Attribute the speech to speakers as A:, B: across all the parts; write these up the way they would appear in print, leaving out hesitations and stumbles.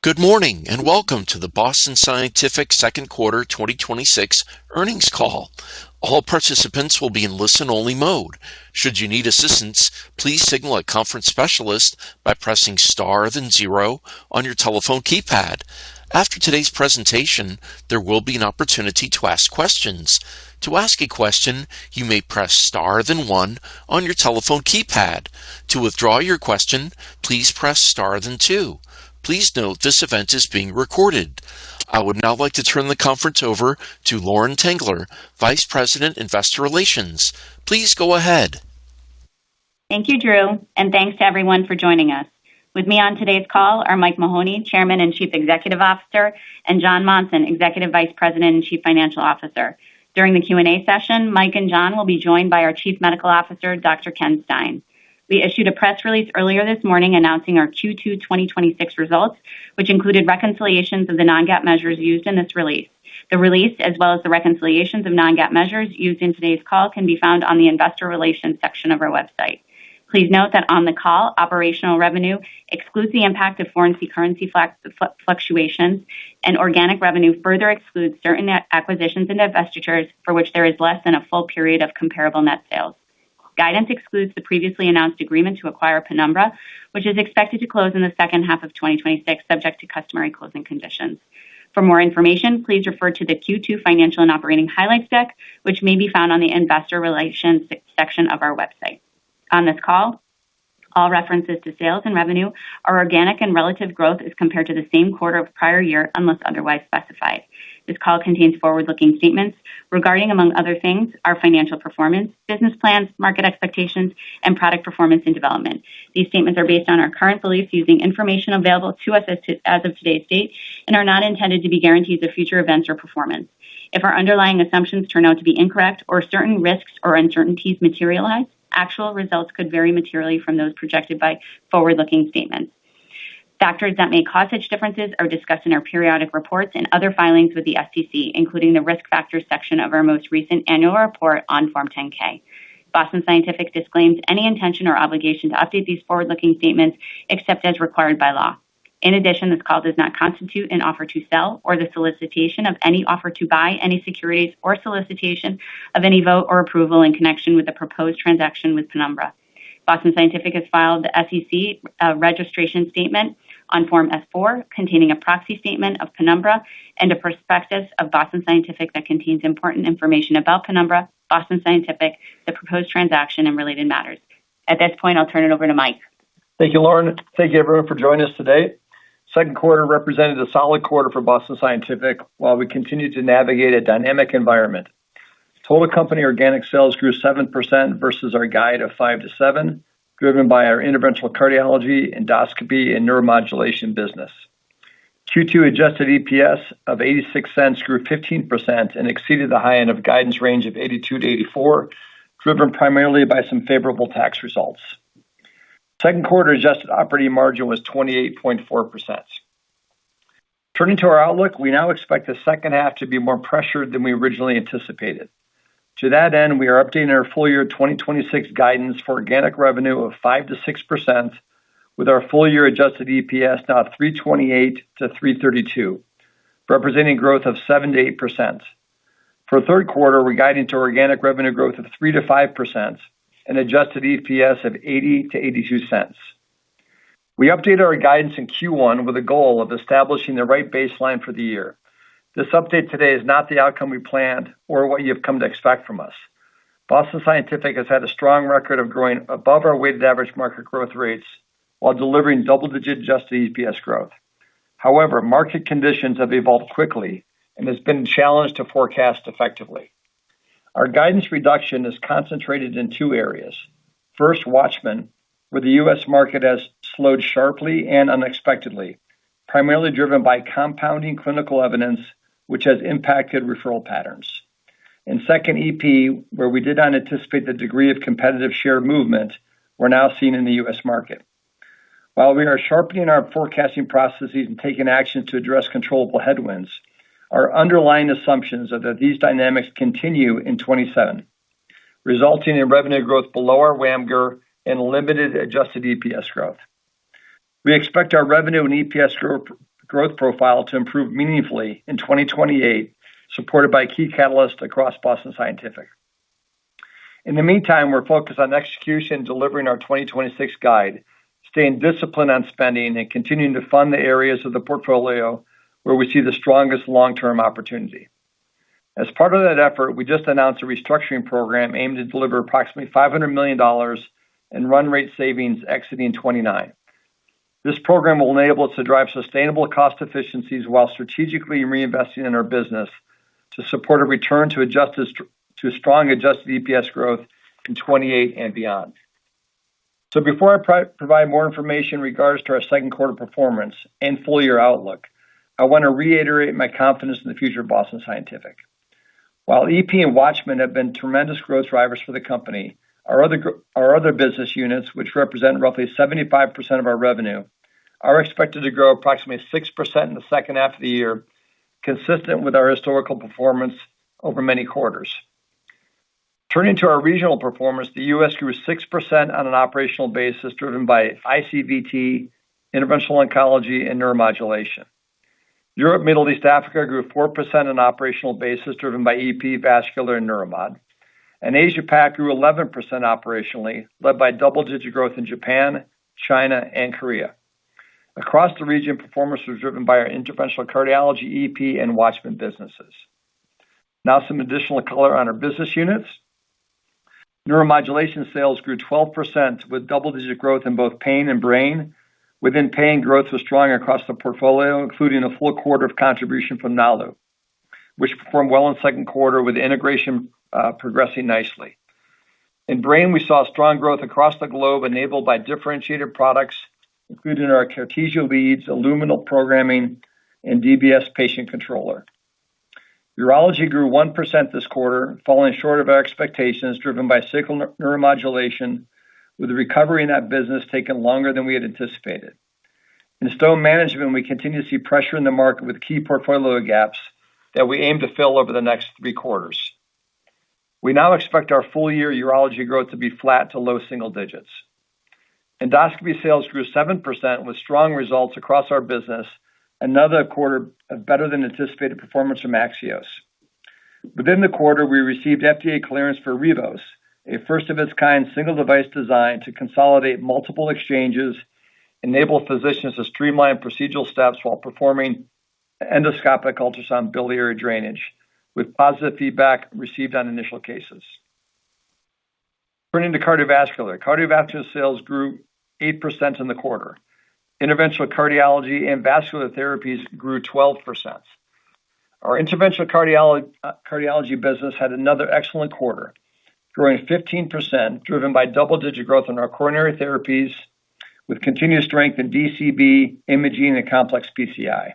A: Good morning and welcome to the Boston Scientific second quarter 2026 earnings call. All participants will be in listen-only mode. Should you need assistance, please signal a conference specialist by pressing star then zero on your telephone keypad. After today's presentation, there will be an opportunity to ask questions. To ask a question, you may press star then one on your telephone keypad. To withdraw your question, please press star then two. Please note this event is being recorded. I would now like to turn the conference over to Lauren Tengler, Vice President, Investor Relations. Please go ahead.
B: Thank you, Drew, and thanks to everyone for joining us. With me on today's call are Mike Mahoney, Chairman and Chief Executive Officer, and John Monson, Executive Vice President and Chief Financial Officer. During the Q&A session, Mike and John will be joined by our Chief Medical Officer, Dr. Ken Stein. We issued a press release earlier this morning announcing our Q2 2026 results, which included reconciliations of the non-GAAP measures used in this release. The release, as well as the reconciliations of non-GAAP measures used in today's call, can be found on the Investor Relations section of our website. Please note that on the call, operational revenue excludes the impact of foreign currency fluctuations, and organic revenue further excludes certain acquisitions and divestitures for which there is less than a full period of comparable net sales. Guidance excludes the previously announced agreement to acquire Penumbra, which is expected to close in the second half of 2026, subject to customary closing conditions. For more information, please refer to the Q2 financial and operating highlights deck, which may be found on the Investor Relations section of our website. On this call, all references to sales and revenue are organic, and relative growth is compared to the same quarter of prior year unless otherwise specified. This call contains forward-looking statements regarding, among other things, our financial performance, business plans, market expectations, and product performance and development. These statements are based on our current beliefs using information available to us as of today's date and are not intended to be guarantees of future events or performance. If our underlying assumptions turn out to be incorrect or certain risks or uncertainties materialize, actual results could vary materially from those projected by forward-looking statements. Factors that may cause such differences are discussed in our periodic reports and other filings with the SEC, including the Risk Factors section of our most recent annual report on Form 10-K. Boston Scientific disclaims any intention or obligation to update these forward-looking statements except as required by law. In addition, this call does not constitute an offer to sell or the solicitation of any offer to buy any securities or solicitation of any vote or approval in connection with the proposed transaction with Penumbra. Boston Scientific has filed the SEC registration statement on Form S-4 containing a proxy statement of Penumbra and a prospectus of Boston Scientific that contains important information about Penumbra, Boston Scientific, the proposed transaction, and related matters. At this point, I'll turn it over to Mike.
C: Thank you, Lauren. Thank you, everyone, for joining us today. Second quarter represented a solid quarter for Boston Scientific while we continue to navigate a dynamic environment. Total company organic sales grew 7% versus our guide of 5-7%, driven by our interventional cardiology, endoscopy, and neuromodulation business. Q2 adjusted EPS of 86 cents grew 15% and exceeded the high end of guidance range of 82-84, driven primarily by some favorable tax results. Second quarter adjusted operating margin was 28.4%. Turning to our outlook, we now expect the second half to be more pressured than we originally anticipated. To that end, we are updating our full year 2026 guidance for organic revenue of 5-6%, with our full year adjusted EPS now $3.28-$3.32, representing growth of 7-8%. For third quarter, we're guiding to organic revenue growth of 3-5% and adjusted EPS of 80-82 cents. We updated our guidance in Q1 with a goal of establishing the right baseline for the year. This update today is not the outcome we planned or what you've come to expect from us. Boston Scientific has had a strong record of growing above our weighted average market growth rates while delivering double-digit adjusted EPS growth. However, market conditions have evolved quickly and it's been challenged to forecast effectively. Our guidance reduction is concentrated in two areas. First, WATCHMAN, where the U.S. market has slowed sharply and unexpectedly, primarily driven by compounding clinical evidence, which has impacted referral patterns. And second, EP, where we did not anticipate the degree of competitive share movement we're now seeing in the U.S. market. While we are sharpening our forecasting processes and taking actions to address controllable headwinds, our underlying assumptions are that these dynamics continue in 2027, resulting in revenue growth below our WAMGR and limited adjusted EPS growth. We expect our revenue and EPS growth profile to improve meaningfully in 2028, supported by key catalysts across Boston Scientific. In the meantime, we're focused on execution and delivering our 2026 guide, staying disciplined on spending, and continuing to fund the areas of the portfolio where we see the strongest long-term opportunity. As part of that effort, we just announced a restructuring program aimed to deliver approximately $500 million in run rate savings exiting 2029. This program will enable us to drive sustainable cost efficiencies while strategically reinvesting in our business to support a return to strong adjusted EPS growth in 2028 and beyond. So before I provide more information in regards to our second quarter performance and full year outlook, I want to reiterate my confidence in the future of Boston Scientific. While EP and Watchman have been tremendous growth drivers for the company, our other business units, which represent roughly 75% of our revenue, are expected to grow approximately 6% in the second half of the year, consistent with our historical performance over many quarters. Turning to our regional performance, the U.S. grew 6% on an operational basis, driven by ICVT, interventional oncology, and neuromodulation. Europe, Middle East, Africa grew 4% on an operational basis, driven by EP, vascular, and neuromod. And Asia Pac grew 11% operationally, led by double-digit growth in Japan, China, and Korea. Across the region, performance was driven by our interventional cardiology, EP, and Watchman businesses. Now some additional color on our business units. Neuromodulation sales grew 12% with double-digit growth in both pain and brain. Within pain, growth was strong across the portfolio, including a full quarter of contribution from Nalu, which performed well in second quarter with integration progressing nicely. In brain, we saw strong growth across the globe enabled by differentiated products, including our Cartesia leads, Illuminal programming, and DBS patient controller. Urology grew 1% this quarter, falling short of our expectations, driven by sacral neuromodulation, with the recovery in that business taking longer than we had anticipated. In stone management, we continue to see pressure in the market with key portfolio gaps that we aim to fill over the next 3 quarters. We now expect our full year urology growth to be flat to low single digits. Endoscopy sales grew 7% with strong results across our business, another quarter of better than anticipated performance from Axios. Within the quarter, we received FDA clearance for Revos, a first of its kind single device design to consolidate multiple exchanges, enable physicians to streamline procedural steps while performing endoscopic ultrasound biliary drainage, with positive feedback received on initial cases. Turning to cardiovascular. Cardiovascular sales grew 8% in the quarter. Interventional cardiology and vascular therapies grew 12%. Our interventional cardiology business had another excellent quarter, growing 15%, driven by double-digit growth in our coronary therapies, with continued strength in DCB, imaging, and complex PCI.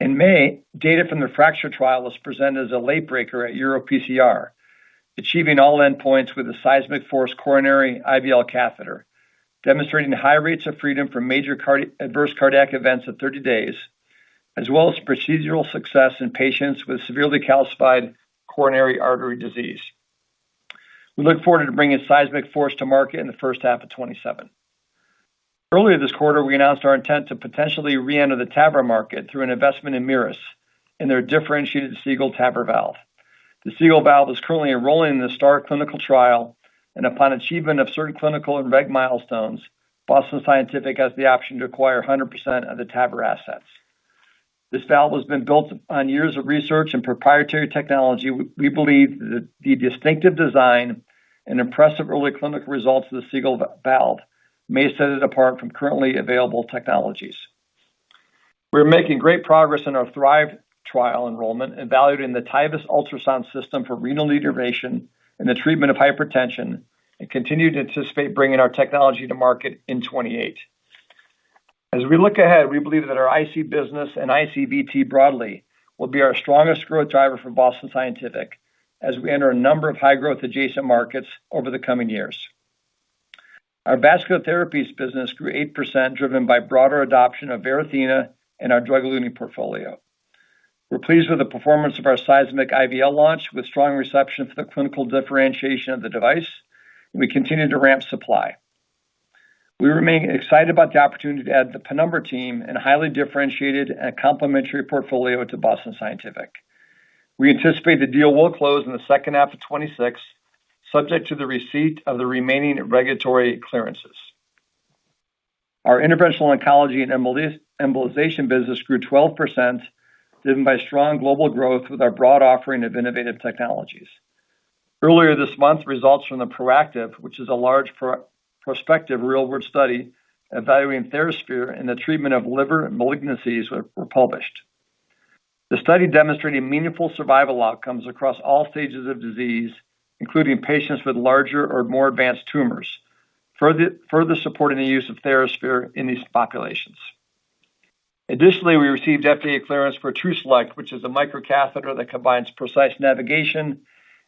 C: In May, data from the fracture trial was presented as a late breaker at EuroPCR, achieving all endpoints with a seismic force coronary IVL catheter, demonstrating high rates of freedom from major adverse cardiac events at 30 days, as well as procedural success in patients with severely calcified coronary artery disease. We look forward to bringing seismic force to market in the first half of 2027. Earlier this quarter, we announced our intent to potentially re-enter the TAVR market through an investment in Mirus and their differentiated Seagull TAVR valve. The Seagull valve is currently enrolling in the STAR clinical trial, and upon achievement of certain clinical and reg milestones, Boston Scientific has the option to acquire 100% of the TAVR assets. This valve has been built on years of research and proprietary technology. We believe that the distinctive design and impressive early clinical results of the Seagull valve may set it apart from currently available technologies. We're making great progress in our THRIVE trial enrollment, evaluating the TIVUS ultrasound system for renal denervation and the treatment of hypertension, and continue to anticipate bringing our technology to market in 2028. As we look ahead, we believe that our IC business and ICVT broadly will be our strongest growth driver for Boston Scientific as we enter a number of high-growth adjacent markets over the coming years. Our vascular therapies business grew 8%, driven by broader adoption of Varithena and our drug-eluting portfolio. We're pleased with the performance of our seismic IVL launch, with strong reception for the clinical differentiation of the device, and we continue to ramp supply. We remain excited about the opportunity to add the Penumbra team and highly differentiated and complementary portfolio to Boston Scientific. We anticipate the deal will close in the second half of 2026, subject to the receipt of the remaining regulatory clearances. Our interventional oncology and embolization business grew 12%, driven by strong global growth with our broad offering of innovative technologies. Earlier this month, results from the PROACTIVE, which is a large prospective real-world study evaluating TheraSphere in the treatment of liver malignancies, were published. The study demonstrated meaningful survival outcomes across all stages of disease, including patients with larger or more advanced tumors, further supporting the use of TheraSphere in these populations. Additionally, we received FDA clearance for TruSelect, which is a microcatheter that combines precise navigation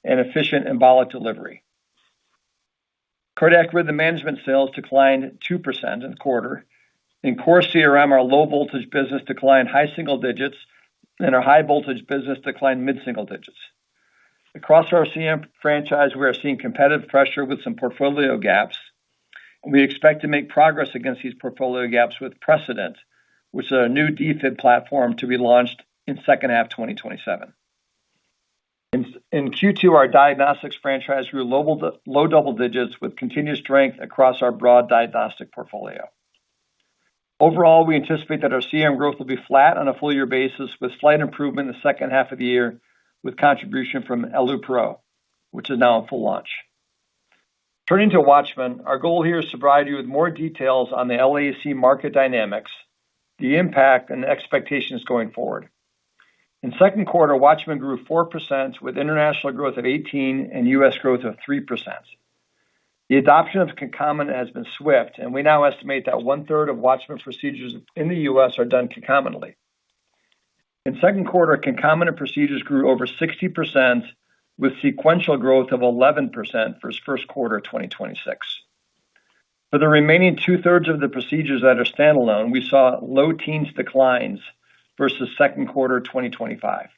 C: and efficient embolic delivery. Cardiac rhythm management sales declined 2% in the quarter. In core CRM, our low voltage business declined high single digits, and our high voltage business declined mid-single digits. Across our CRM franchise, we are seeing competitive pressure with some portfolio gaps, and we expect to make progress against these portfolio gaps with Precedent, which is a new defib platform to be launched in second half 2027. In Q2, our diagnostics franchise grew low double digits with continued strength across our broad diagnostic portfolio. Overall, we anticipate that our CRM growth will be flat on a full year basis with slight improvement in the second half of the year with contribution from EluPro, which is now in full launch. Turning to WATCHMAN, our goal here is to provide you with more details on the LAAC market dynamics, the impact, and expectations going forward. In second quarter, WATCHMAN grew 4% with international growth of 18% and U.S. growth of 3%. The adoption of concomitant has been swift, and we now estimate that 1/3 of WATCHMAN procedures in the U.S. are done concomitantly. In second quarter, concomitant procedures grew over 60% with sequential growth of 11% versus first quarter 2026. For the remaining 2/3 of the procedures that are standalone, we saw low teens declines versus second quarter 2025.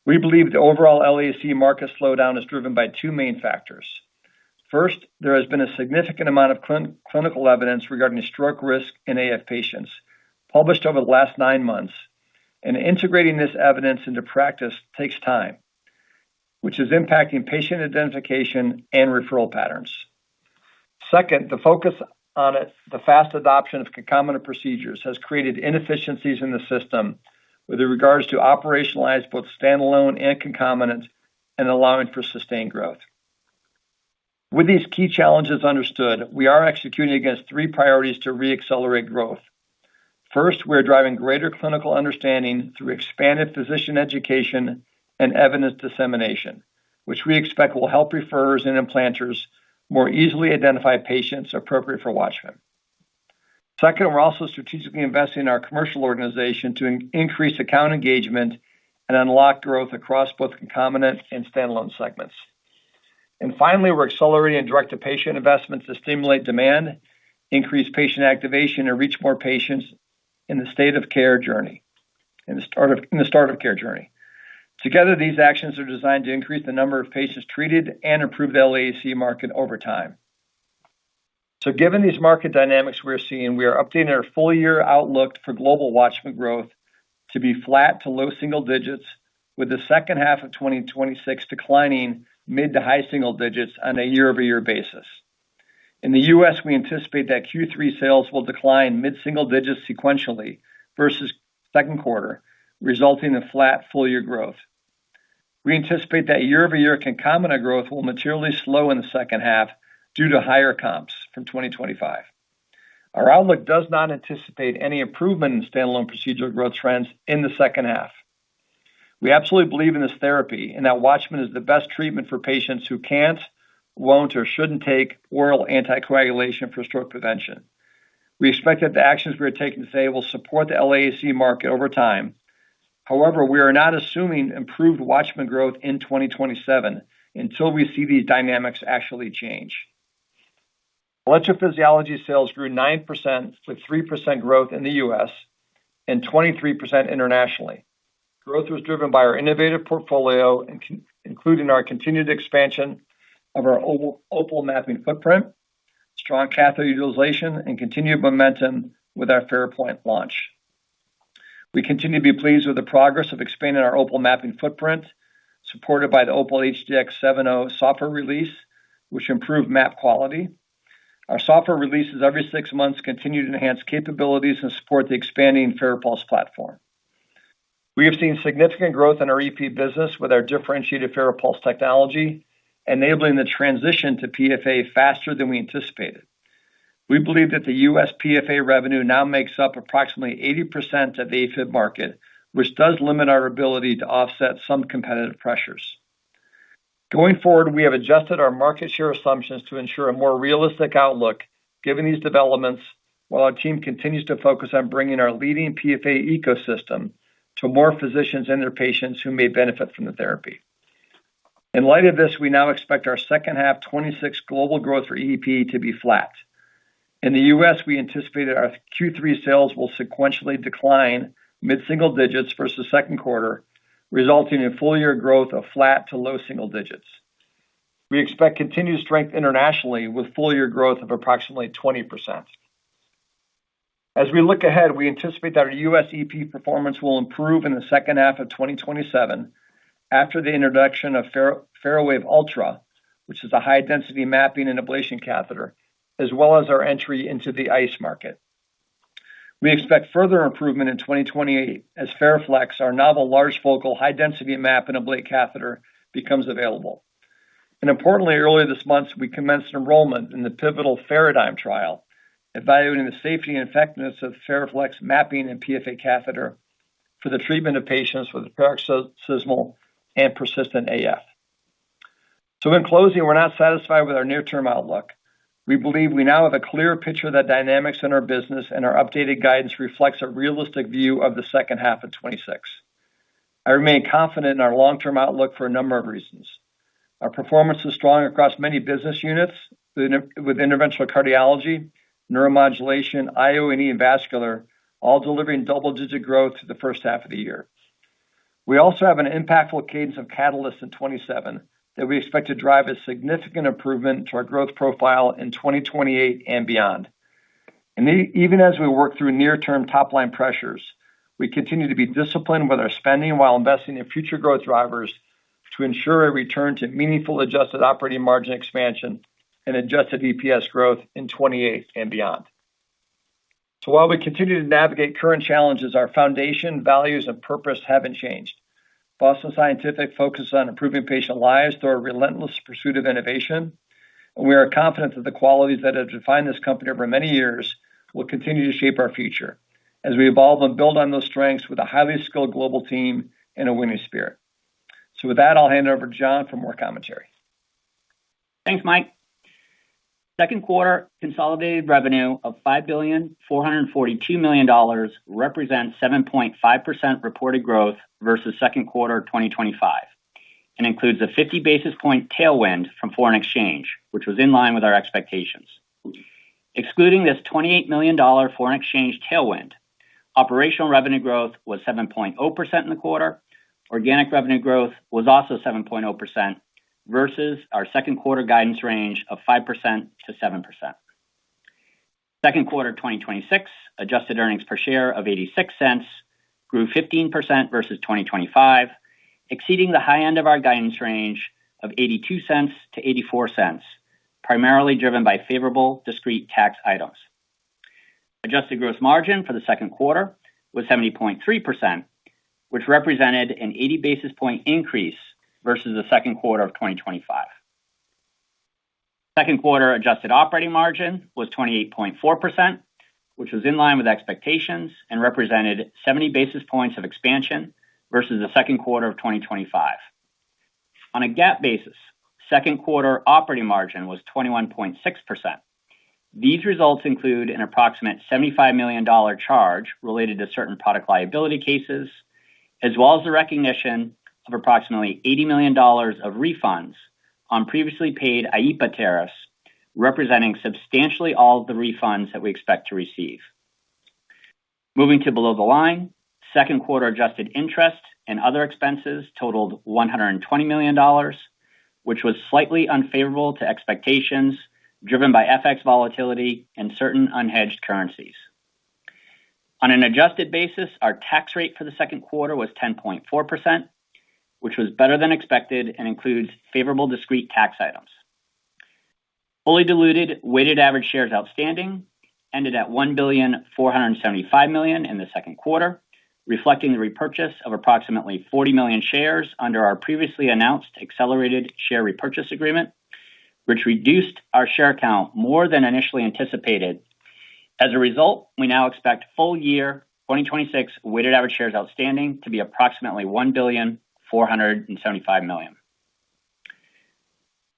C: We believe the overall LAAC market slowdown is driven by two main factors. First, there has been a significant amount of clinical evidence regarding stroke risk in AF patients published over the last 9 months, and integrating this evidence into practice takes time, which is impacting patient identification and referral patterns. Second, the focus on the fast adoption of concomitant procedures has created inefficiencies in the system with regards to operationalize both standalone and concomitant and allowing for sustained growth. With these key challenges understood, we are executing against 3 priorities to re-accelerate growth. First, we're driving greater clinical understanding through expanded physician education and evidence dissemination, which we expect will help referrers and implanters more easily identify patients appropriate for WATCHMAN. Second, we're also strategically investing in our commercial organization to increase account engagement and unlock growth across both concomitant and standalone segments. And finally, we're accelerating direct-to-patient investments to stimulate demand, increase patient activation, and reach more patients in the start of care journey. Together, these actions are designed to increase the number of patients treated and improve the LAAC market over time. So given these market dynamics we're seeing, we are updating our full year outlook for global WATCHMAN growth to be flat to low single digits, with the second half of 2026 declining mid to high single digits on a year-over-year basis. In the U.S., we anticipate that Q3 sales will decline mid-single digits sequentially versus second quarter, resulting in flat full-year growth. We anticipate that year-over-year concomitant growth will materially slow in the second half due to higher comps from 2025. Our outlook does not anticipate any improvement in standalone procedural growth trends in the second half. We absolutely believe in this therapy and that WATCHMAN is the best treatment for patients who can't, won't, or shouldn't take oral anticoagulation for stroke prevention. We expect that the actions we are taking today will support the LAAC market over time. However, we are not assuming improved WATCHMAN growth in 2027 until we see these dynamics actually change. Electrophysiology sales grew 9% with 3% growth in the U.S. and 23% internationally. Growth was driven by our innovative portfolio, including our continued expansion of our opal mapping footprint, strong catheter utilization, and continued momentum with our FARAPOINT launch. We continue to be pleased with the progress of expanding our Opal mapping footprint, supported by the Opal HDx 7.0 software release, which improved map quality. Our software releases every 6 months continue to enhance capabilities and support the expanding FARAPULSE platform. We have seen significant growth in our EP business with our differentiated FARAPULSE technology, enabling the transition to PFA faster than we anticipated. We believe that the U.S. PFA revenue now makes up approximately 80% of the AFib market, which does limit our ability to offset some competitive pressures. Going forward, we have adjusted our market share assumptions to ensure a more realistic outlook given these developments, while our team continues to focus on bringing our leading PFA ecosystem to more physicians and their patients who may benefit from the therapy. In light of this, we now expect our second half 2026 global growth for EP to be flat. In the U.S., we anticipated our Q3 sales will sequentially decline mid-single digits versus second quarter, resulting in full-year growth of flat to low single digits. We expect continued strength internationally with full-year growth of approximately 20%. As we look ahead, we anticipate that our U.S. EP performance will improve in the second half of 2027 after the introduction of FARAWAVE Ultra, which is a high-density mapping and ablation catheter, as well as our entry into the ICE market. We expect further improvement in 2028 as FARAFLEX, our novel large focal high-density map and ablate catheter, becomes available. And importantly, earlier this month, we commenced enrollment in the pivotal FARADIGM trial, evaluating the safety and effectiveness of FARAFLEX mapping and PFA catheter for the treatment of patients with paroxysmal and persistent AF. So in closing, we're not satisfied with our near-term outlook. We believe we now have a clear picture of the dynamics in our business, and our updated guidance reflects a realistic view of the second half of 2026. I remain confident in our long-term outlook for a number of reasons. Our performance is strong across many business units with interventional cardiology, neuromodulation, IO&E, and vascular, all delivering double-digit growth through the first half of the year. We also have an impactful cadence of catalysts in 2027 that we expect to drive a significant improvement to our growth profile in 2028 and beyond. And even as we work through near-term top-line pressures, we continue to be disciplined with our spending while investing in future growth drivers to ensure a return to meaningful adjusted operating margin expansion and adjusted EPS growth in 2028 and beyond. So while we continue to navigate current challenges, our foundation, values, and purpose haven't changed. Boston Scientific focuses on improving patient lives through a relentless pursuit of innovation, and we are confident that the qualities that have defined this company over many years will continue to shape our future as we evolve and build on those strengths with a highly skilled global team and a winning spirit. So with that, I'll hand it over to John for more commentary.
D: Thanks, Mike. Second quarter consolidated revenue of $5,442 million represents 7.5% reported growth versus second quarter 2025 and includes a 50 basis point tailwind from foreign exchange, which was in line with our expectations. Excluding this $28 million foreign exchange tailwind, operational revenue growth was 7.0% in the quarter. Organic revenue growth was also 7.0%, versus our second quarter guidance range of 5% to 7%. Second quarter 2026 adjusted earnings per share of 86 cents grew 15% versus 2025, exceeding the high end of our guidance range of 82 cents to 84 cents, primarily driven by favorable discrete tax items. Adjusted gross margin for the second quarter was 70.3%, which represented an 80 basis point increase versus the second quarter of 2025. Second quarter adjusted operating margin was 28.4%, which was in line with expectations and represented 70 basis points of expansion versus the second quarter of 2025. On a GAAP basis, second quarter operating margin was 21.6%. These results include an approximate $75 million charge related to certain product liability cases, as well as the recognition of approximately $80 million of refunds on previously paid IEEPA tariffs, representing substantially all of the refunds that we expect to receive. Moving to below the line, second quarter adjusted interest and other expenses totaled $120 million, which was slightly unfavorable to expectations driven by FX volatility and certain unhedged currencies. On an adjusted basis, our tax rate for the second quarter was 10.4%, which was better than expected and includes favorable discrete tax items. Fully diluted weighted average shares outstanding ended at 1,475,000,000 in the second quarter, reflecting the repurchase of approximately 40 million shares under our previously announced accelerated share repurchase agreement, which reduced our share count more than initially anticipated. As a result, we now expect full year 2026 weighted average shares outstanding to be approximately 1,475,000,000.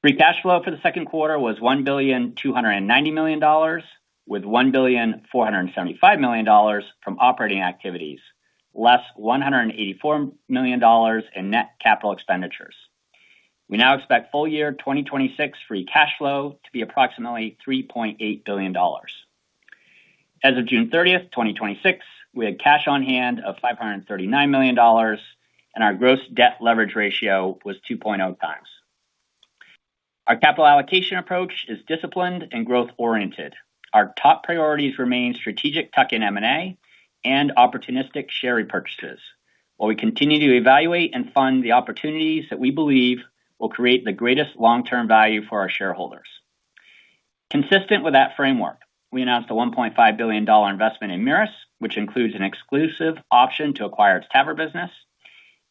D: Free cash flow for the second quarter was $1,290,000,000, with $1,475,000,000 from operating activities, less $184 million in net capital expenditures. We now expect full year 2026 free cash flow to be approximately $3.8 billion. As of June 30th, 2026, we had cash on hand of $539 million, and our gross debt leverage ratio was 2.0 times. Our capital allocation approach is disciplined and growth-oriented. Our top priorities remain strategic tuck-in M&A and opportunistic share repurchases, while we continue to evaluate and fund the opportunities that we believe will create the greatest long-term value for our shareholders. Consistent with that framework, we announced a $1.5 billion investment in Mirus, which includes an exclusive option to acquire its TAVR business,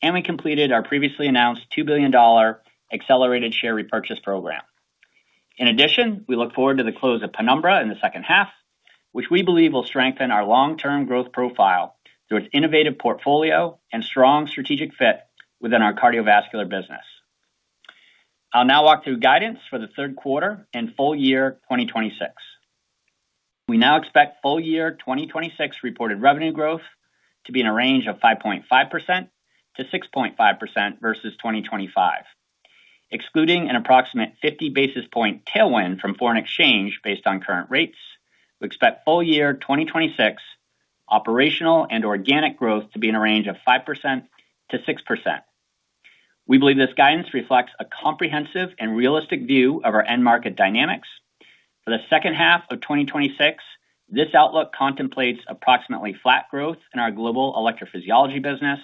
D: and we completed our previously announced $2 billion accelerated share repurchase program. In addition, we look forward to the close of Penumbra in the second half, which we believe will strengthen our long-term growth profile through its innovative portfolio and strong strategic fit within our cardiovascular business. I'll now walk through guidance for the third quarter and full year 2026. We now expect full year 2026 reported revenue growth to be in a range of 5.5% to 6.5% versus 2025. Excluding an approximate 50 basis point tailwind from foreign exchange based on current rates, we expect full year 2026 operational and organic growth to be in a range of 5% to 6%. We believe this guidance reflects a comprehensive and realistic view of our end market dynamics. For the second half of 2026, this outlook contemplates approximately flat growth in our global electrophysiology business,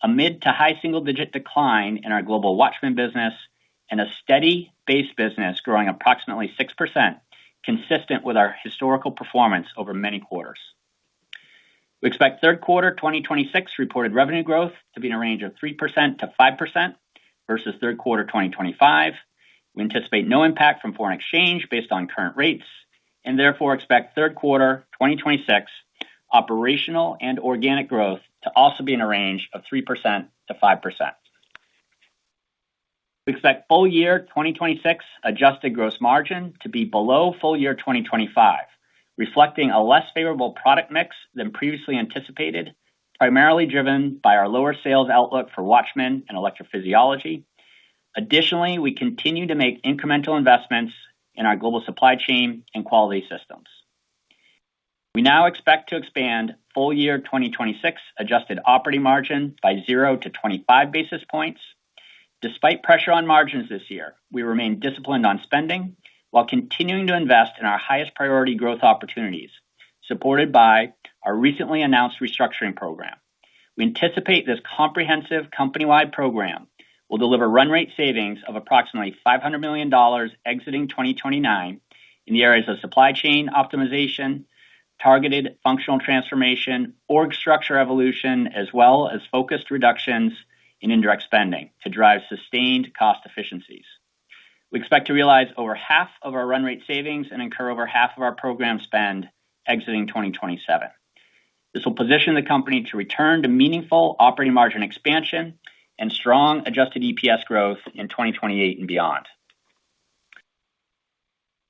D: a mid to high single-digit decline in our global WATCHMAN business, and a steady base business growing approximately 6%, consistent with our historical performance over many quarters. We expect third quarter 2026 reported revenue growth to be in a range of 3% to 5% versus third quarter 2025. We anticipate no impact from foreign exchange based on current rates, and therefore expect third quarter 2026 operational and organic growth to also be in a range of 3% to 5%. We expect full year 2026 adjusted gross margin to be below full year 2025, reflecting a less favorable product mix than previously anticipated, primarily driven by our lower sales outlook for WATCHMAN and electrophysiology. Additionally, we continue to make incremental investments in our global supply chain and quality systems. We now expect to expand full year 2026 adjusted operating margin by 0 to 25 basis points. Despite pressure on margins this year, we remain disciplined on spending while continuing to invest in our highest priority growth opportunities, supported by our recently announced restructuring program. We anticipate this comprehensive company-wide program will deliver run rate savings of approximately $500 million exiting 2029 in the areas of supply chain optimization, targeted functional transformation, org structure evolution, as well as focused reductions in indirect spending to drive sustained cost efficiencies. We expect to realize over half of our run rate savings and incur over half of our program spend exiting 2027. This will position the company to return to meaningful operating margin expansion and strong adjusted EPS growth in 2028 and beyond.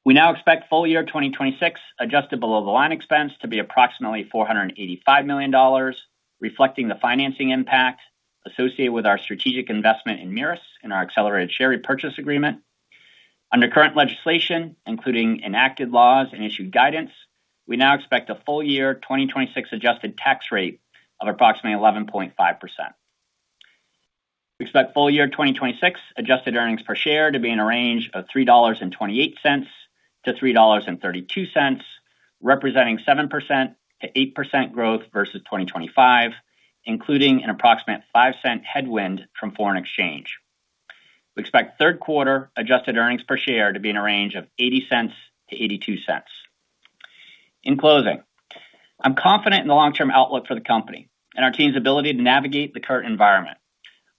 D: We now expect full year 2026 adjusted below the line expense to be approximately $485 million, reflecting the financing impact associated with our strategic investment in Mirus and our accelerated share repurchase agreement. Under current legislation, including enacted laws and issued guidance, we now expect a full year 2026 adjusted tax rate of approximately 11.5%. We expect full year 2026 adjusted earnings per share to be in a range of $3.28 to $3.32, representing 7% to 8% growth versus 2025, including an approximate 5-cent headwind from foreign exchange. We expect third quarter adjusted earnings per share to be in a range of 80 cents to 82 cents. In closing, I'm confident in the long-term outlook for the company and our team's ability to navigate the current environment.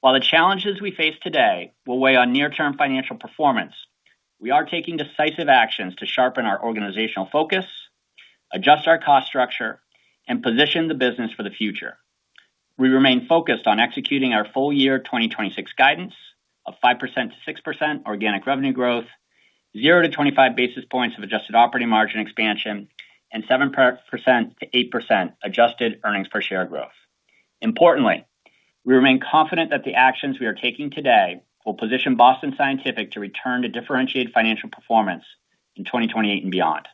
D: While the challenges we face today will weigh on near-term financial performance, we are taking decisive actions to sharpen our organizational focus, adjust our cost structure, and position the business for the future. We remain focused on executing our full year 2026 guidance of 5% to 6% organic revenue growth, 0 to 25 basis points of adjusted operating margin expansion, and 7% to 8% adjusted earnings per share growth. Importantly, we remain confident that the actions we are taking today will position Boston Scientific to return to differentiated financial performance in 2028 and beyond.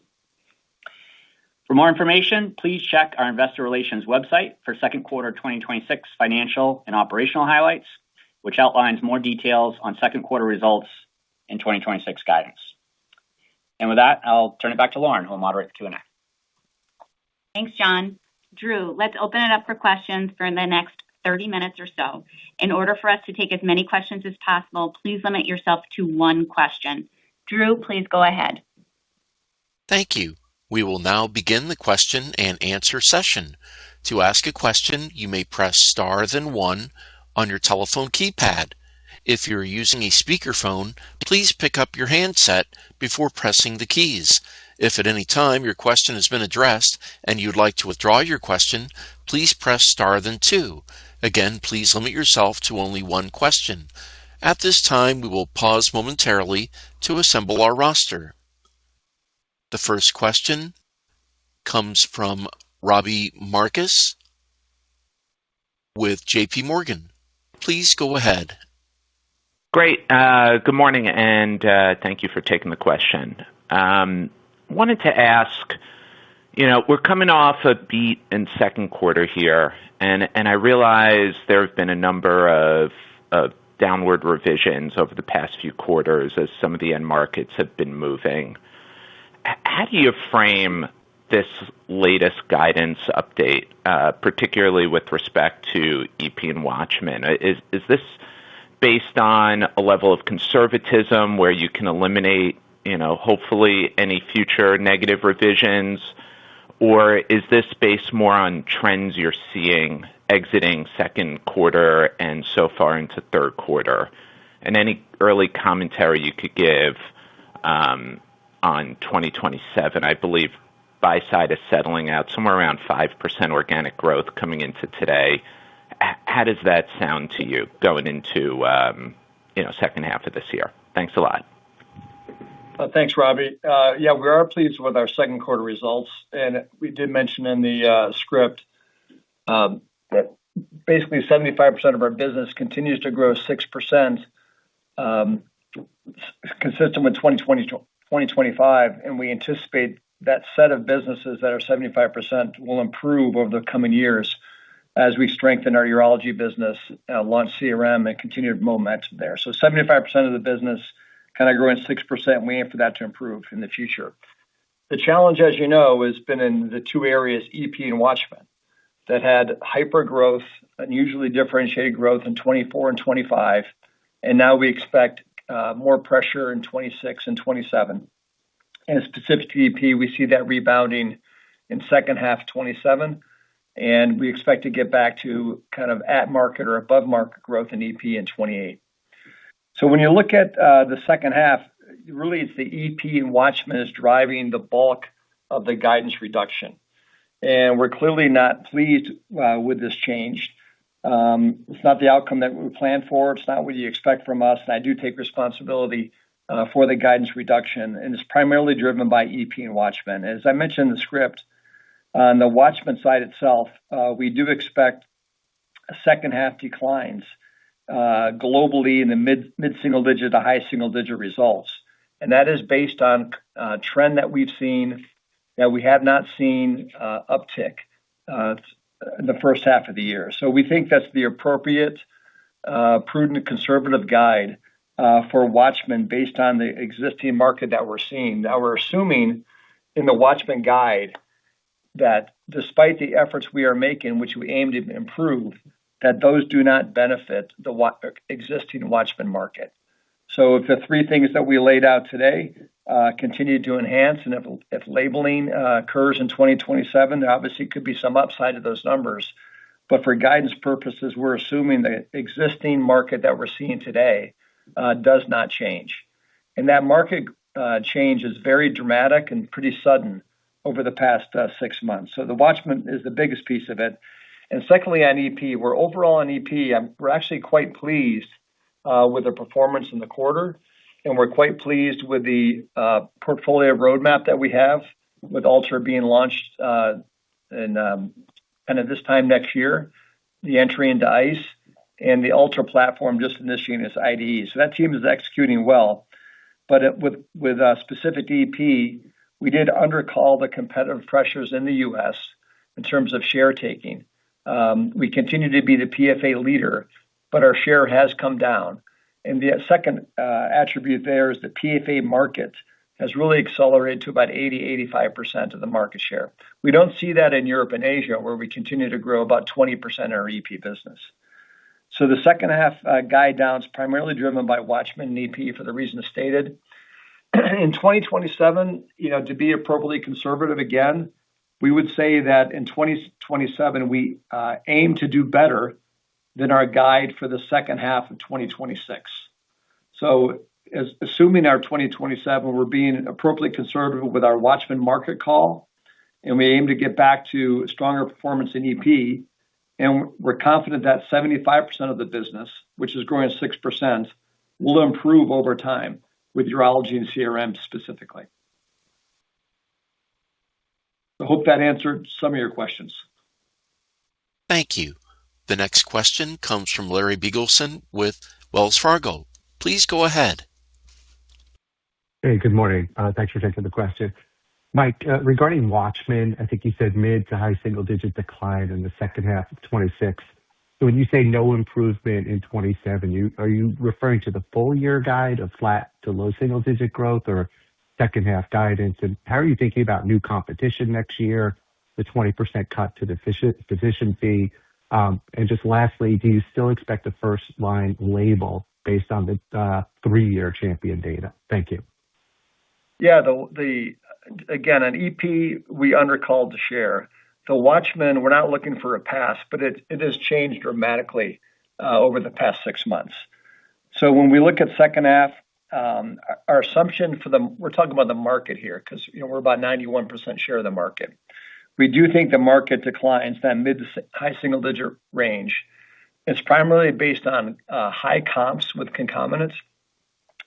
D: For more information, please check our investor relations website for second quarter 2026 financial and operational highlights, which outlines more details on second quarter results and 2026 guidance. And with that, I'll turn it back to Lauren, who will moderate the Q&A.
B: Thanks, John. Drew, let's open it up for questions for the next 30 minutes or so. In order for us to take as many questions as possible, please limit yourself to one question. Drew, please go ahead.
A: Thank you. We will now begin the question and answer session. To ask a question, you may press star then one on your telephone keypad. If you're using a speakerphone, please pick up your handset before pressing the keys. If at any time your question has been addressed and you'd like to withdraw your question, please press star then two. Again, please limit yourself to only one question. At this time, we will pause momentarily to assemble our roster. The first question comes from Robbie Marcus with JP Morgan. Please go ahead.
E: Great. Good morning, and thank you for taking the question. Wanted to ask, we're coming off a beat in second quarter here, and I realize there have been a number of downward revisions over the past few quarters as some of the end markets have been moving. How do you frame this latest guidance update, particularly with respect to EP and Watchman? Is this based on a level of conservatism where you can eliminate, hopefully any future negative revisions? Or is this based more on trends you're seeing exiting second quarter and so far into third quarter? And any early commentary you could give on 2027. I believe buy side is settling out somewhere around 5% organic growth coming into today. How does that sound to you going into second half of this year? Thanks a lot.
C: Thanks, Robbie. Yeah, we are pleased with our second quarter results, and we did mention in the script that basically 75% of our business continues to grow 6%, consistent with 2025, and we anticipate that set of businesses that are 75% will improve over the coming years as we strengthen our urology business, launch CRM, and continued momentum there. So 75% of the business kind of growing 6%, and we aim for that to improve in the future. The challenge, as you know, has been in the two areas, EP and Watchman, that had hyper growth, unusually differentiated growth in 24 and 25, and now we expect more pressure in 26 and 27. And specific to EP, we see that rebounding in second half 27, and we expect to get back to kind of at market or above market growth in EP in 28. So when you look at the second half, really it's the EP and Watchman is driving the bulk of the guidance reduction. And we're clearly not pleased with this change. It's not the outcome that we planned for. It's not what you expect from us. And I do take responsibility for the guidance reduction. And it's primarily driven by EP and Watchman. As I mentioned in the script, on the Watchman side itself, we do expect second half declines globally in the mid-single digit to high single digit results. And that is based on a trend that we've seen that we have not seen uptick in the first half of the year. So we think that's the appropriate, prudent, conservative guide for Watchman based on the existing market that we're seeing. Now, we're assuming in the Watchman guide that despite the efforts we are making, which we aim to improve, that those do not benefit the existing Watchman market. So if the three things that we laid out today continue to enhance, and if labeling occurs in 2027, there obviously could be some upside to those numbers. But for guidance purposes, we're assuming the existing market that we're seeing today does not change. And that market change is very dramatic and pretty sudden over the past 6 months. So the Watchman is the biggest piece of it. And secondly, on EP, we're overall on EP, we're actually quite pleased with the performance in the quarter. And we're quite pleased with the portfolio roadmap that we have, with Ultra being launched in kind of this time next year, the entry into ICE, and the Ultra platform just initiating its IDE. So that team is executing well. But with specific to EP, we did undercall the competitive pressures in the U.S. in terms of share taking. We continue to be the PFA leader, but our share has come down. And the second attribute there is the PFA market has really accelerated to about 80-85% of the market share. We don't see that in Europe and Asia, where we continue to grow about 20% in our EP business. So the second half guide down is primarily driven by Watchman and EP for the reasons stated. In 2027, to be appropriately conservative again, we would say that in 2027, we aim to do better than our guide for the second half of 2026. So assuming our 2027, we're being appropriately conservative with our Watchman market call, and we aim to get back to stronger performance in EP. And we're confident that 75% of the business, which is growing 6%, will improve over time with urology and CRM specifically. I hope that answered some of your questions.
A: Thank you. The next question comes from Larry Biegelsen with Wells Fargo. Please go ahead.
F: Hey, good morning. Thanks for taking the question. Mike, regarding Watchman, I think you said mid to high single-digit decline in the second half of 26. So when you say no improvement in 27, are you referring to the full year guide of flat to low single-digit growth, or second half guidance? And how are you thinking about new competition next year, the 20% cut to the physician fee? And just lastly, do you still expect a first-line label based on the 3-year champion data? Thank you.
C: Yeah, again, on EP, we undercalled the share. The Watchman, we're not looking for a pass, but it has changed dramatically over the past 6 months. So when we look at second half, our assumption we're talking about the market here, because we're about 91% share of the market. We do think the market declines that mid to high single-digit range. It's primarily based on high comps with concomitants,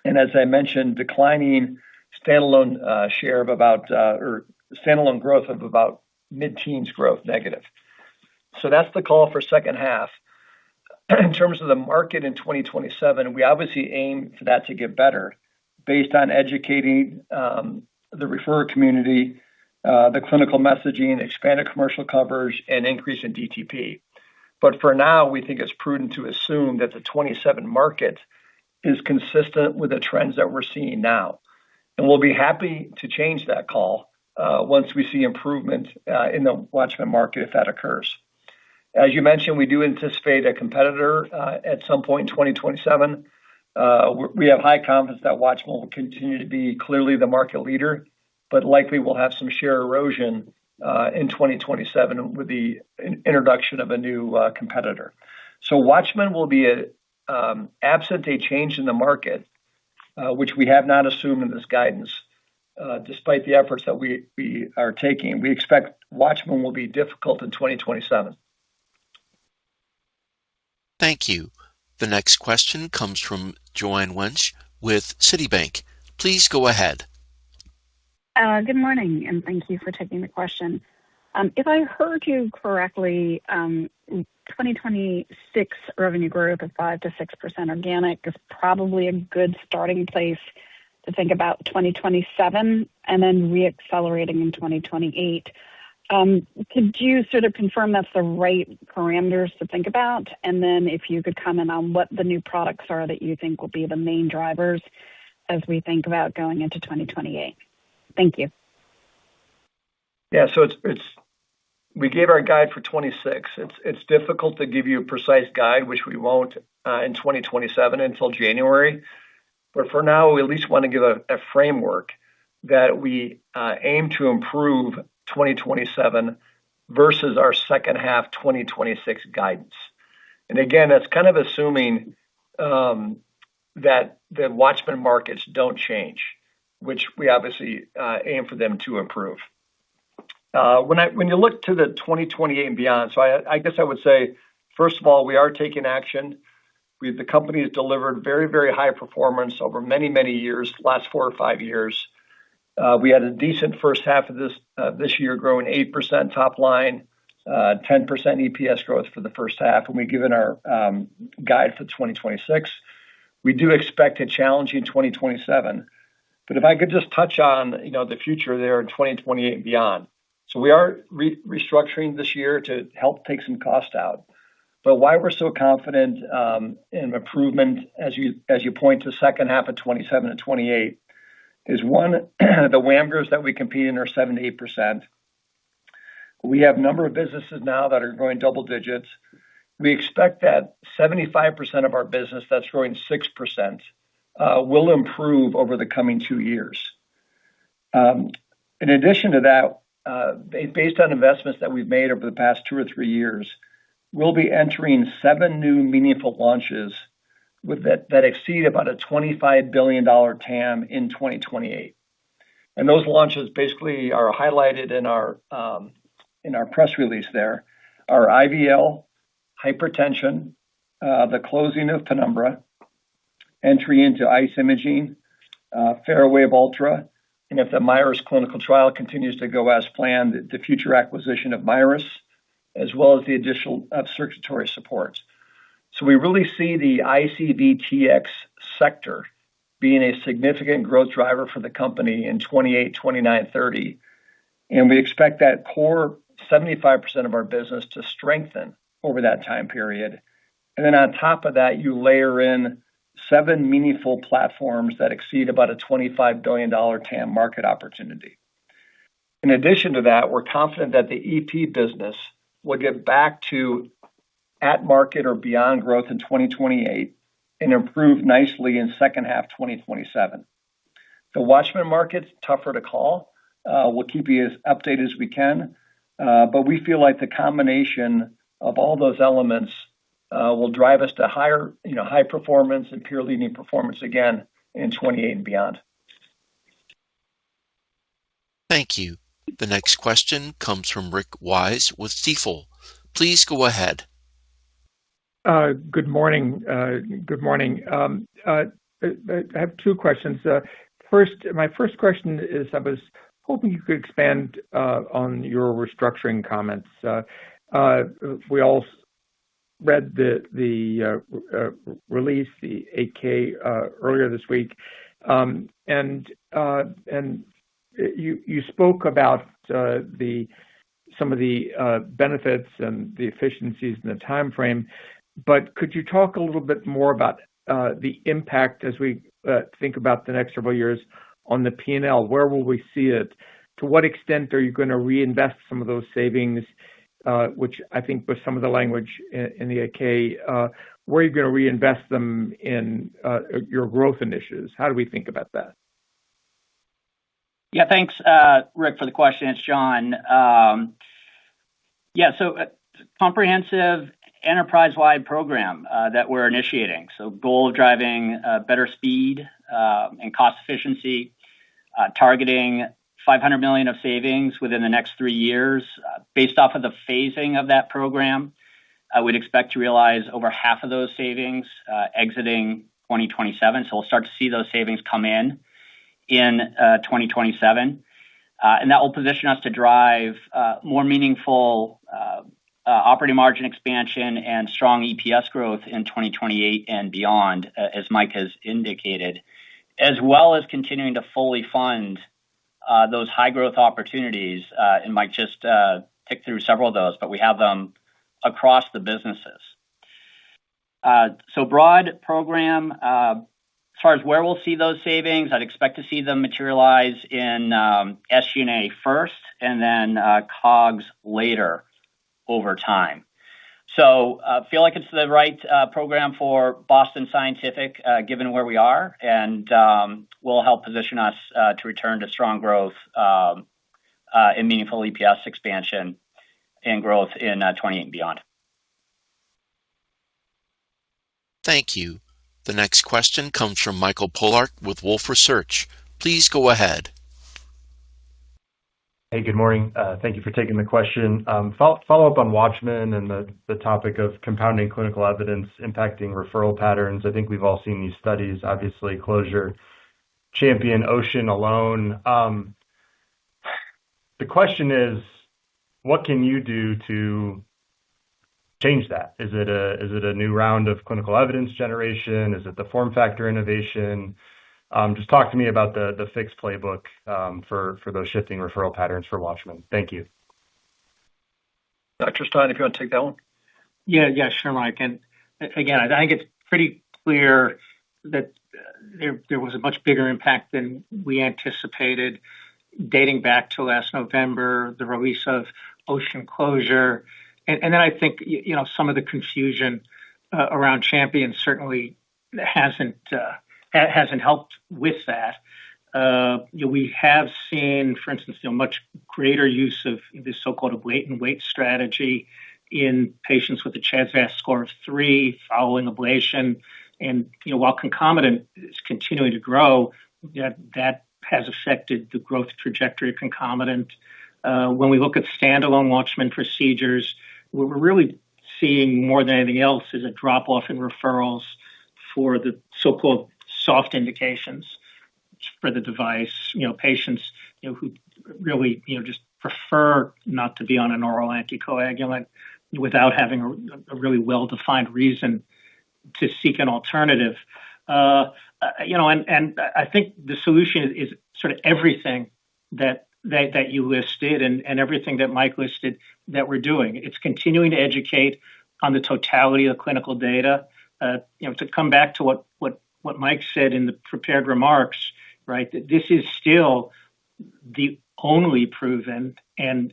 C: and as I mentioned, declining standalone share of about, or standalone growth of about mid-teens growth negative. So that's the call for second half. In terms of the market in 2027, we obviously aim for that to get better based on educating the referrer community, the clinical messaging, expanded commercial coverage, and increase in DTP. But for now, we think it's prudent to assume that the 27 market is consistent with the trends that we're seeing now. And we'll be happy to change that call once we see improvement in the Watchman market if that occurs. As you mentioned, we do anticipate a competitor at some point in 2027. We have high confidence that Watchman will continue to be clearly the market leader, but likely will have some share erosion in 2027 with the introduction of a new competitor. So Watchman will be absent a change in the market, which we have not assumed in this guidance, despite the efforts that we are taking. We expect Watchman will be difficult in 2027.
A: Thank you. The next question comes from Joanne Wuensch with Citibank. Please go ahead.
G: Good morning, and thank you for taking the question. If I heard you correctly, 2026 revenue growth of 5 to 6% organic is probably a good starting place to think about 2027 and then re-accelerating in 2028. Could you sort of confirm that's the right parameters to think about? And then if you could comment on what the new products are that you think will be the main drivers as we think about going into 2028. Thank you.
C: Yeah, so we gave our guide for 26. It's difficult to give you a precise guide, which we won't in 2027 until January. But for now, we at least want to give a framework that we aim to improve 2027 versus our second half 2026 guidance. And again, that's kind of assuming that the Watchman markets don't change, which we obviously aim for them to improve. When you look to the 2028 and beyond, so I guess I would say, first of all, we are taking action. The company has delivered very, very high performance over many, many years, last 4 or 5 years. We had a decent first half of this year, growing 8% top line, 10% EPS growth for the first half, and we've given our guide for 2026. We do expect a challenging 2027. But if I could just touch on the future there in 2028 and beyond. So we are restructuring this year to help take some cost out. But why we're so confident in improvement, as you point to second half of 27 and 28, is one, the WAMGRs that we compete in are 7%-8%. We have a number of businesses now that are growing double digits. We expect that 75% of our business that's growing 6% will improve over the coming 2 years. In addition to that, based on investments that we've made over the past 2 or 3 years, we'll be entering 7 new meaningful launches that exceed about a $25 billion TAM in 2028. And those launches basically are highlighted in our press release there. Our IVL, hypertension, the closing of Penumbra, entry into ICE imaging, FARAWAVE Ultra, and if the MIRUS clinical trial continues to go as planned, the future acquisition of MIRUS, as well as the additional circulatory support. So we really see the ICVTX sector being a significant growth driver for the company in 28, 29, 30. And we expect that core 75% of our business to strengthen over that time period. And then on top of that, you layer in 7 meaningful platforms that exceed about a $25 billion TAM market opportunity. In addition to that, we're confident that the EP business will get back to at market or beyond growth in 2028 and improve nicely in second half 2027. The Watchman market's tougher to call. We'll keep you as updated as we can. But we feel like the combination of all those elements will drive us to high performance and peer leading performance again in 28 and beyond.
A: Thank you. The next question comes from Rick Wise with Stifel. Please go ahead.
H: Good morning. I have 2 questions. My first question is, I was hoping you could expand on your restructuring comments. We all read the release, the 8-K earlier this week, and you spoke about some of the benefits and the efficiencies and the time frame. But could you talk a little bit more about the impact as we think about the next several years on the P&L? Where will we see it? To what extent are you going to reinvest some of those savings, which I think was some of the language in the 8-K? Where are you going to reinvest them in your growth initiatives? How do we think about that?
D: Yeah, thanks, Rick, for the question. It's John. So comprehensive enterprise-wide program that we're initiating. So goal of driving better speed and cost efficiency, targeting $500 million of savings within the next 3 years. Based off of the phasing of that program, I would expect to realize over half of those savings exiting 2027. So we'll start to see those savings come in 2027. And that will position us to drive more meaningful operating margin expansion and strong EPS growth in 2028 and beyond, as Mike has indicated, as well as continuing to fully fund those high growth opportunities, and Mike just tick through several of those, but we have them across the businesses. Broad program. As far as where we'll see those savings, I'd expect to see them materialize in SG&A first and then COGS later over time. Feel like it's the right program for Boston Scientific, given where we are, and will help position us to return to strong growth and meaningful EPS expansion and growth in 2028 and beyond.
A: Thank you. The next question comes from Michael Polark with Wolfe Research. Please go ahead.
I: Hey, good morning. Thank you for taking the question. Follow up on Watchman and the topic of compounding clinical evidence impacting referral patterns. I think we've all seen these studies, obviously, Closure, Champion, Ocean alone. The question is, what can you do to change that? Is it a new round of clinical evidence generation? Is it the form factor innovation? Just talk to me about the fixed playbook for those shifting referral patterns for Watchman. Thank you.
C: Dr. Stein, if you want to take that one.
J: Yeah, sure, Mike. And again, I think it's pretty clear that there was a much bigger impact than we anticipated, dating back to last November, the release of Ocean, Closure. And then I think, some of the confusion around Champion certainly hasn't helped with that. We have seen, for instance, much greater use of the so-called weight and weight strategy in patients with a CHA2DS2-VASc score of 3 following ablation. And while concomitant is continuing to grow, that has affected the growth trajectory of concomitant. When we look at standalone Watchman procedures, what we're really seeing more than anything else is a drop-off in referrals for the so-called soft indications for the device. Patients who really just prefer not to be on an oral anticoagulant without having a really well-defined reason to seek an alternative. And I think the solution is sort of everything that you listed and everything that Mike listed that we're doing. It's continuing to educate on the totality of clinical data. To come back to what Mike said in the prepared remarks, right? That this is still the only proven and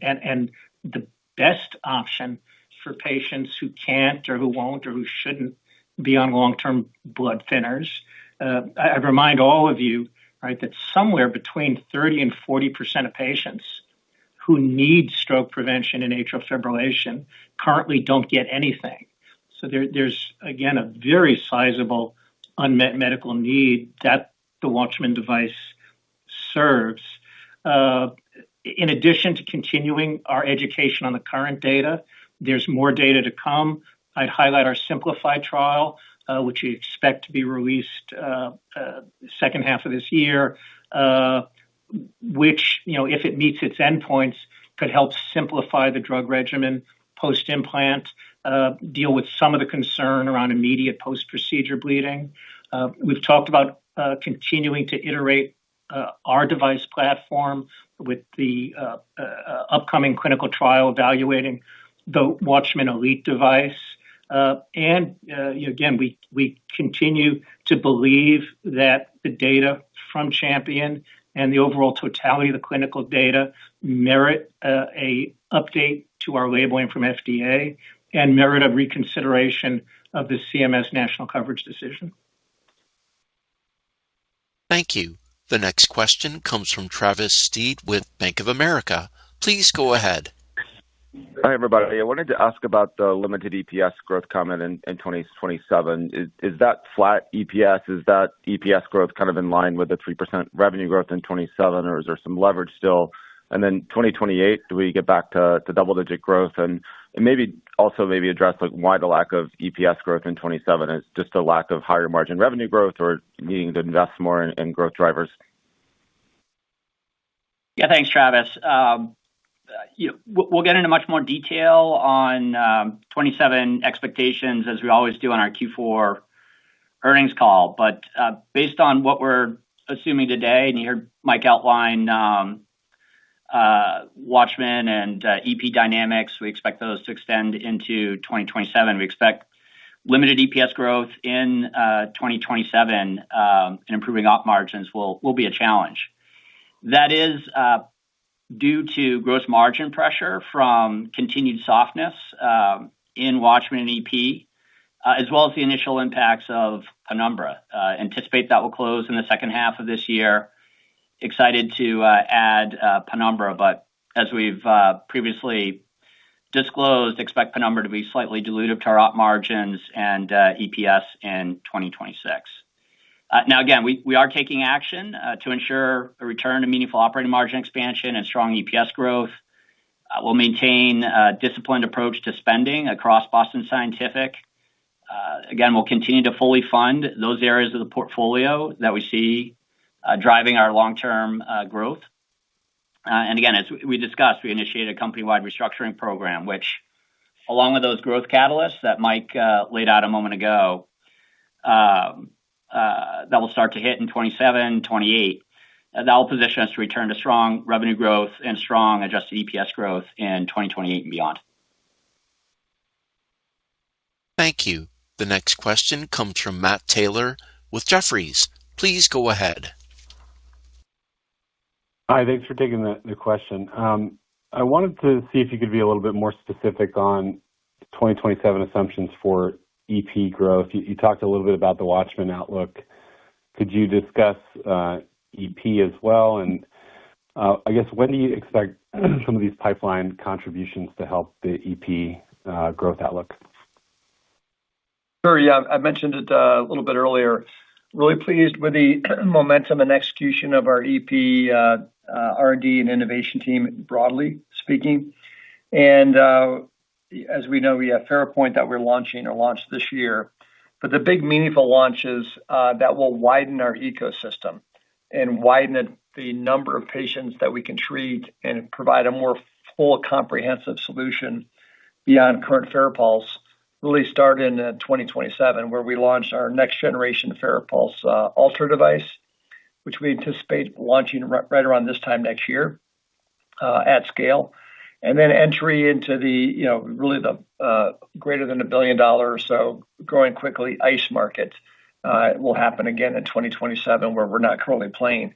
J: the best option for patients who can't or who won't or who shouldn't be on long-term blood thinners. I remind all of you, right, that somewhere between 30 and 40% of patients who need stroke prevention and atrial fibrillation currently don't get anything. So there's, again, a very sizable unmet medical need that the Watchman device serves. In addition to continuing our education on the current data, there's more data to come. I'd highlight our Simplify trial, which we expect to be released second half of this year, which, if it meets its endpoints, could help simplify the drug regimen post-implant, deal with some of the concern around immediate post-procedure bleeding. We've talked about continuing to iterate our device platform with the upcoming clinical trial evaluating the Watchman Elite device. And again, we continue to believe that the data from Champion and the overall totality of the clinical data merit a update to our labeling from FDA and merit a reconsideration of the CMS national coverage decision.
A: Thank you. The next question comes from Travis Steed with Bank of America. Please go ahead.
K: Hi, everybody. I wanted to ask about the limited EPS growth comment in 2027. Is that flat EPS? Is that EPS growth kind of in line with the 3% revenue growth in 27, or is there some leverage still? And then 2028, do we get back to double-digit growth? And maybe also address why the lack of EPS growth in 27 is just a lack of higher margin revenue growth or needing to invest more in growth drivers?
D: Yeah, thanks, Travis. We'll get into much more detail on 27 expectations as we always do on our Q4 earnings call. But based on what we're assuming today, and you heard Mike outline WATCHMAN and EP dynamics, we expect those to extend into 2027. We expect limited EPS growth in 2027, and improving op margins will be a challenge. That is due to gross margin pressure from continued softness in WATCHMAN and EP, as well as the initial impacts of Penumbra. Anticipate that will close in the second half of this year. Excited to add Penumbra, but as we've previously disclosed, expect Penumbra to be slightly dilutive to our op margins and EPS in 2026. Now, again, we are taking action to ensure a return to meaningful operating margin expansion and strong EPS growth. We'll maintain a disciplined approach to spending across Boston Scientific. Again, we'll continue to fully fund those areas of the portfolio that we see driving our long-term growth. And again, as we discussed, we initiated a company-wide restructuring program, which, along with those growth catalysts that Mike laid out a moment ago, that will start to hit in 27, 28. That will position us to return to strong revenue growth and strong adjusted EPS growth in 2028 and beyond.
A: Thank you. The next question comes from Matt Taylor with Jefferies. Please go ahead.
L: Hi, thanks for taking the question. I wanted to see if you could be a little bit more specific on 2027 assumptions for EP growth. You talked a little bit about the WATCHMAN outlook. Could you discuss EP as well? And I guess, when do you expect some of these pipeline contributions to help the EP growth outlook?
C: Sure. Yeah, I mentioned it a little bit earlier. Really pleased with the momentum and execution of our EP R&D and innovation team, broadly speaking. And as we know, we have FARAPOINT that we're launching or launched this year. But the big meaningful launches that will widen our ecosystem and widen the number of patients that we can treat and provide a more full, comprehensive solution beyond current FARAPULSE really start in 2027, where we launch our next generation FARAPULSE Ultra device, which we anticipate launching right around this time next year at scale. And then entry into the, really the greater than $1 billion or so growing quickly ICE market will happen again in 2027, where we're not currently playing.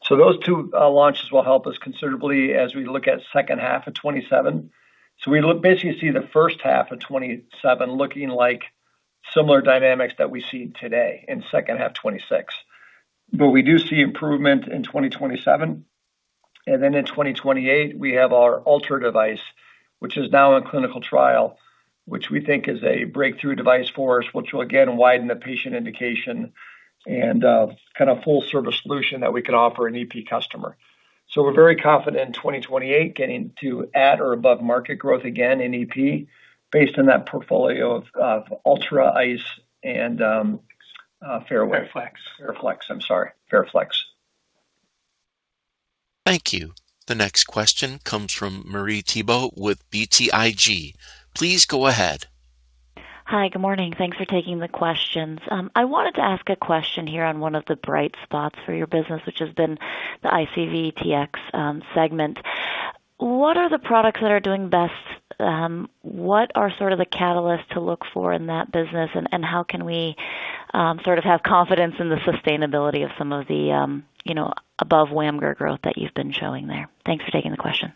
C: So those two launches will help us considerably as we look at second half of 27. So we basically see the first half of 27 looking like similar dynamics that we see today in second half 26. But we do see improvement in 2027. And then in 2028, we have our Ultra device, which is now in clinical trial, which we think is a breakthrough device for us, which will again widen the patient indication and kind of full service solution that we can offer an EP customer. So we're very confident in 2028 getting to at or above market growth again in EP based on that portfolio of Ultra, ICE, and FARAFLEX.
A: Thank you. The next question comes from Marie Thibault with BTIG. Please go ahead.
M: Hi, good morning. Thanks for taking the questions. I wanted to ask a question here on one of the bright spots for your business, which has been the ICV-TX segment. What are the products that are doing best? What are sort of the catalysts to look for in that business, and how can we sort of have confidence in the sustainability of some of the above WAMGR growth that you've been showing there? Thanks for taking the question.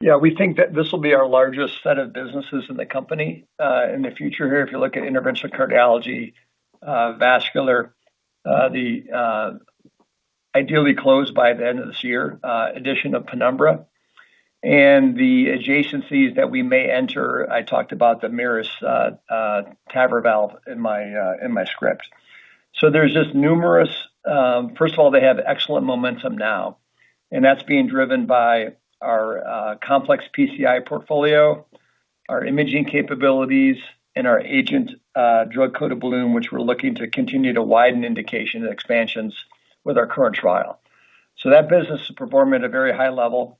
C: Yeah, we think that this will be our largest set of businesses in the company in the future here. If you look at interventional cardiology, vascular, ideally closed by the end of this year, addition of Penumbra, and the adjacencies that we may enter. I talked about the Mirus TAVR valve in my script. So there's just numerous. First of all, they have excellent momentum now, and that's being driven by our complex PCI portfolio, our imaging capabilities, and our AGENT drug-coated balloon, which we're looking to continue to widen indication and expansions with our current trial. So that business is performing at a very high level.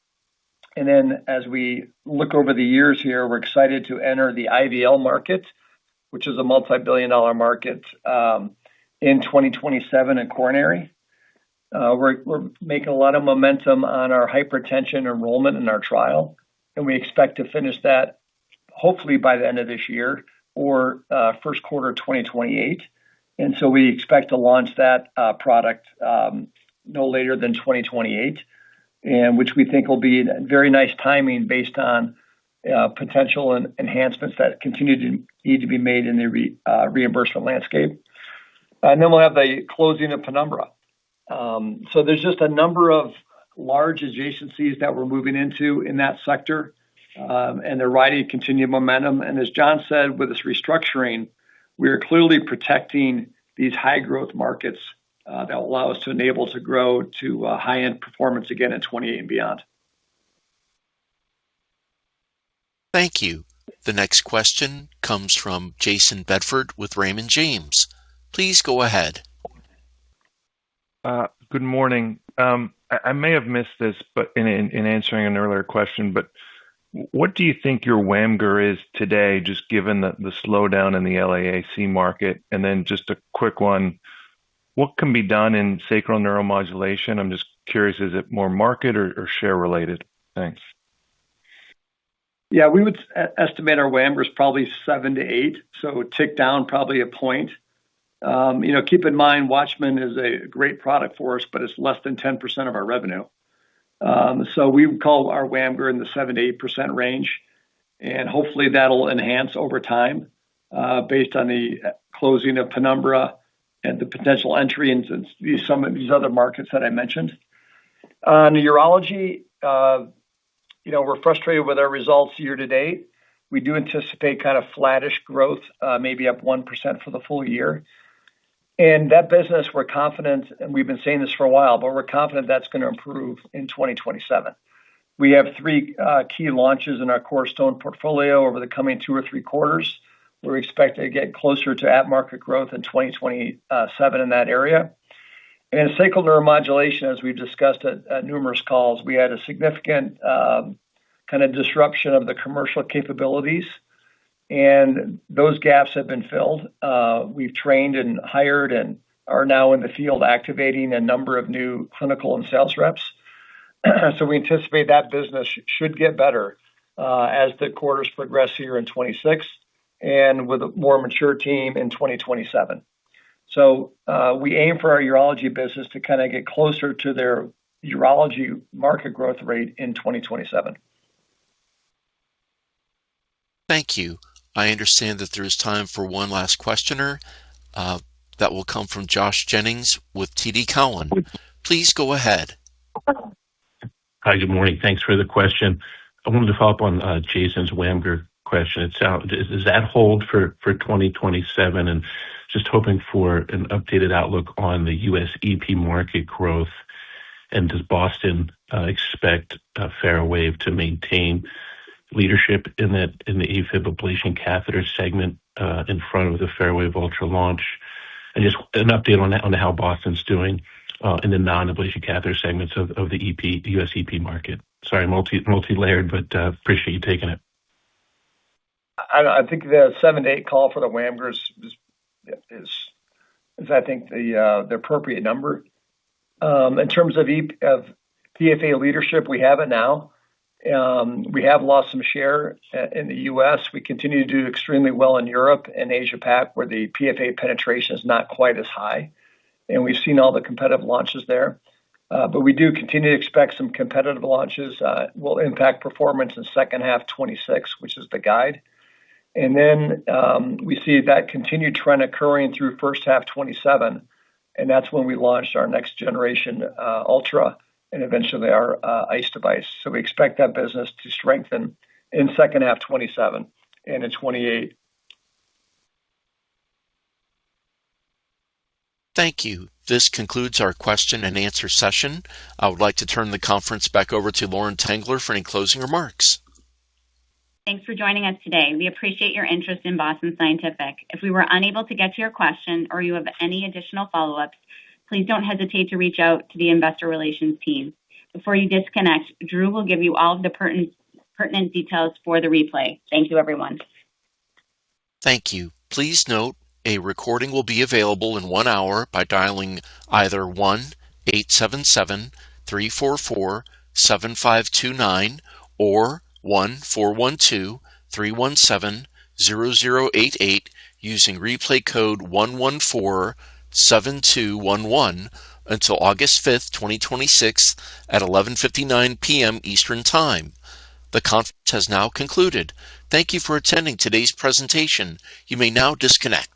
C: And then as we look over the years here, we're excited to enter the IVL market, which is a multi-billion-dollar market in 2027 in coronary. We're making a lot of momentum on our hypertension enrollment in our trial, and we expect to finish that hopefully by the end of this year or first quarter 2028. We expect to launch that product no later than 2028, and which we think will be very nice timing based on potential enhancements that continue to need to be made in the reimbursement landscape. We'll have the closing of Penumbra. There's just a number of large adjacencies that we're moving into in that sector, and they're riding continued momentum. As John said, with this restructuring, we are clearly protecting these high growth markets that will allow us to enable to grow to high-end performance again in 2028 and beyond.
A: Thank you. The next question comes from Jason Bedford with Raymond James. Please go ahead.
N: Good morning. I may have missed this, but in answering an earlier question, but what do you think your WAMGR is today, just given the slowdown in the LAAC market? Just a quick one, what can be done in sacral neuromodulation? I'm just curious, is it more market or share related? Thanks.
C: Yeah, we would estimate our WAMGR is probably 7 to 8, so tick down probably a point. Keep in mind, WATCHMAN is a great product for us, but it's less than 10% of our revenue. We would call our WAMGR in the 7 to 8% range, and hopefully that'll enhance over time based on the closing of Penumbra and the potential entry into some of these other markets that I mentioned. On urology, we're frustrated with our results year to date. We do anticipate kind of flattish growth, maybe up 1% for the full year. That business, we're confident, and we've been saying this for a while, but we're confident that's going to improve in 2027. We have 3 key launches in our Cornerstone portfolio over the coming 2 or 3 quarters. We expect to get closer to at-market growth in 2027 in that area. In sacral neuromodulation, as we've discussed at numerous calls, we had a significant kind of disruption of the commercial capabilities, and those gaps have been filled. We've trained and hired and are now in the field activating a number of new clinical and sales reps. We anticipate that business should get better as the quarters progress here in 2026 and with a more mature team in 2027. We aim for our urology business to kind of get closer to their urology market growth rate in 2027.
A: Thank you. I understand that there is time for one last questioner. That will come from Josh Jennings with TD Cowen. Please go ahead.
O: Hi, good morning. Thanks for the question. I wanted to follow up on Jason's WAMGR question. Does that hold for 2027? Just hoping for an updated outlook on the U.S. EP market growth. Does Boston expect FARAWAVE to maintain leadership in the AFib ablation catheter segment in front of the FARAWAVE Ultra launch? Just an update on how Boston's doing in the non-ablation catheter segments of the U.S. EP market. Sorry, multi-layered, but appreciate you taking it.
C: I think the 7 to 8 call for the WAMGR is I think the appropriate number. In terms of PFA leadership, we have it now. We have lost some share in the U.S. We continue to do extremely well in Europe and Asia Pac, where the PFA penetration is not quite as high, and we've seen all the competitive launches there. We do continue to expect some competitive launches will impact performance in second half 2026, which is the guide. We see that continued trend occurring through first half 2027, and that's when we launched our next generation Ultra and eventually our ICE device. We expect that business to strengthen in second half 2027 and in 2028.
A: Thank you. This concludes our question and answer session. I would like to turn the conference back over to Lauren Tengler for any closing remarks.
B: Thanks for joining us today. We appreciate your interest in Boston Scientific. If we were unable to get to your question or you have any additional follow-ups, please don't hesitate to reach out to the investor relations team. Before you disconnect, Drew will give you all of the pertinent details for the replay. Thank you, everyone.
A: Thank you. Please note a recording will be available in 1 hour by dialing either 877-344-7529 or 1-412-317-0088 using replay code 1147211 until August 5th, 2026 at 11:59 p.m. Eastern Time. The conference has now concluded. Thank you for attending today's presentation. You may now disconnect.